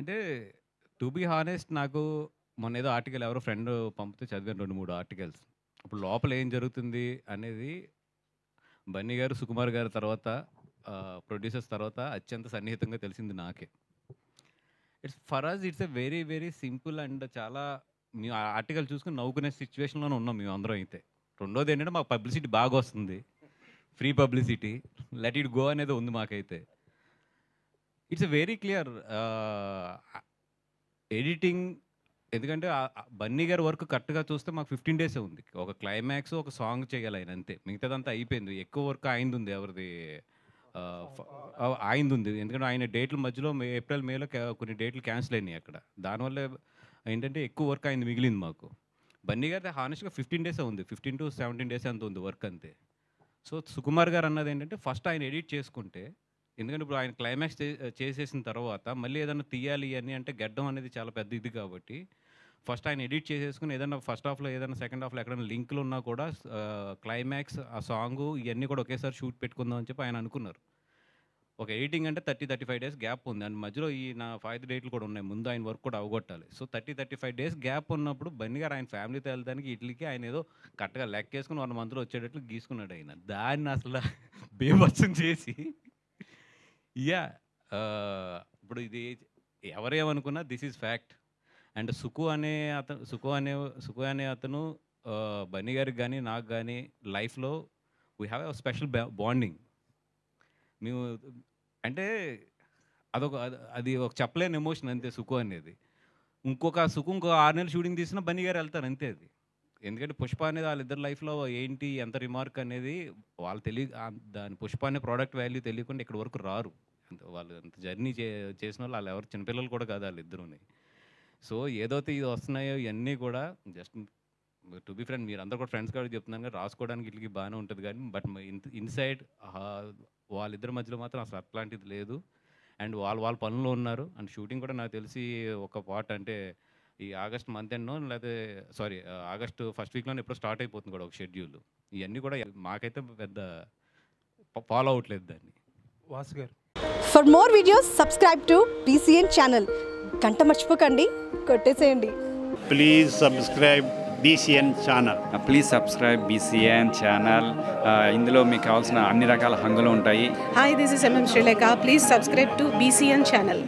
అంటే to be honest నాకు మొన్నేదో article ఎవరో ఫ్రెండ్ పంపితే చదివాను 2, 3 ఆర్టికల్స్. అప్పుడు లోపల ఏం జరుగుతుంది అనేది బన్నీ గారు, సుకుమార్ గారి తర్వాత ప్రొడ్యూసర్స్ తర్వాత అత్యంత సన్నిహితంగా తెలిసింది నాకే. For us it's a very, very simple and చాలా మేము ఆ ఆర్టికల్ చూసుకొని నవ్వుకునే సిచ్యువేషన్‌లోనే ఉన్నాం మేమందరం అయితే. రెండోదేంటంటే మాకు పబ్లిసిటీ బాగొస్తుంది. Free publicity. Let it go అనేది ఉంది మాకైతే. It's a very clear editing ఎందుకంటే బన్నీ గారి వర్క్ కరెక్ట్‌గా చూస్తే మాకు 15 డేసే ఉంది. ఒక క్లైమాక్స్, ఒక సాంగ్ చేయాలి ఆయన అంతే. మిగతాదంతా అయిపోయింది. ఎక్కువ వర్క్ ఆయనదుంది. ఎవరిది ఆహ్, ఫ ఆయనదుంది. ఎందుకంటే ఆయన డేట్‌ల మధ్యలో ఏప్రిల్, మేలో కొన్ని డేట్‌లు క్యాన్సిల్ అయినాయి అక్కడ. దానివల్ల ఏంటంటే ఎక్కువ వర్క్ ఆయనది మిగిలింది మాకు. బన్నీ గారిది హానెస్ట్‌గా 15 డేసే ఉంది. 15-17 డేసే అంత ఉంది వర్క్ అంతే. సో, సుకుమార్ గారు అన్నదేంటంటే ఫస్ట్ ఆయన ఎడిట్ చేసుకుంటే ఎందుకంటే ఇప్పుడు ఆయన క్లైమాక్స్ చేసేసిన తర్వాత మళ్ళీ ఏదన్నా తీయాలి అని అంటే గెడ్డం అనేది చాలా పెద్ద ఇది కాబట్టి ఫస్ట్ ఆయన ఎడిట్ చేసేసుకొని ఏదన్నా ఫస్ట్ హాఫ్‌లో ఏదన్నా సెకండ్ హాఫ్‌లో ఎక్కడైనా లింకులు ఉన్నా కూడా క్లైమాక్స్ ఆ సాంగు ఇయన్నీ కూడా ఒకేసారి షూట్ పెట్టుకుందాం అని చెప్పి ఆయన అనుకున్నారు. ఒక ఎడిటింగ్ అంటే 35 డేస్ గ్యాప్ ఉంది. అండ్ మధ్యలో ఈ నా 5 డేట్లు కూడా ఉన్నాయి. ముందు ఆయన వర్క్ కూడా అవగొట్టాలి. సో, 35 డేస్ గ్యాప్ ఉన్నప్పుడు బన్నీ గారు ఆయన ఫ్యామిలీతో ఎళ్ళడానికి ఈట్లికి ఆయన ఏదో కరెక్ట్‌గా లెక్కేసుకొని 1 మంత్‌లో వచ్చేటట్లు గీసుకున్నాడు ఆయన. దాన్ని అసల బీభత్సం చేసి యాహ్! ఇప్పుడు ఇది ఎవరేమనుకున్నా this is fact. And Suku అనే అతను బన్నీ గారికి గాని, నాకు గాని లైఫ్‌లో we have a special bonding. మేము అంటే అది ఒక చెప్పలేని ఎమోషన్ అంతే సుకు అనేది. ఇంకో 6 నెలలు షూటింగ్ తీసినా బన్నీ గారు ఎళ్తారు అంతే అది. ఎందుకంటే 'పుష్ప' అనేది వాళ్ళిద్దరి లైఫ్‌లో ఏంటి, ఎంత రిమార్క్ అనేది వాళ్ళు దాని 'పుష్ప' అనే ప్రొడక్ట్ వాల్యూ తెలియకుండా ఇక్కడి వరకు రారు. వాళ్ళు అంత జర్నీ చేసినోళ్ళు ఆళ్ళెవరు చిన్నపిల్లలు కూడా కాదు ఆళ్ళిద్దరూని. సో, ఏదైతే ఇది వస్తున్నాయో ఇయన్నీ కూడా జస్ట్ టు బీ ఫ్రాంక్ మీరందరూ కూడా ఫ్రెండ్స్ కాబట్టి చెప్తున్నాను గానీ, రాసుకోవడానికి ఈట్లికి బానే ఉంటది గానీ, బట్ ఇన్‌సైడ్ వాళ్ళిద్దరి మధ్యలో మాత్రం అసలు అట్లాంటిది లేదు. అండ్ వాళ్ళ పనుల్లో ఉన్నారు. అండ్ షూటింగ్ కూడా నాకు తెలిసి ఒక పార్ట్ అంటే ఈ ఆగస్ట్ మంత్ ఎండ్‌నో లేతే సారీ ఆగస్ట్ ఫస్ట్ వీక్‌లోనే ఎప్పుడో స్టార్ట్ అయిపోతుంది కూడా ఒక షెడ్యూల్. ఇయన్నీ కూడా మాకైతే పెద్ద ఫాలో అవ్వట్లేదు దాన్ని. వాసు గారు. For more videos subscribe to BCN channel. గంట మర్చిపోకండి, కొట్టేసేయండి. Please subscribe BCN channel. Please subscribe BCN channel. ఇందులో మీకు కావాల్సిన అన్ని రకాల హంగులు ఉంటాయి. Hi, this is MM Sri Lanka. Please subscribe to BCN channel.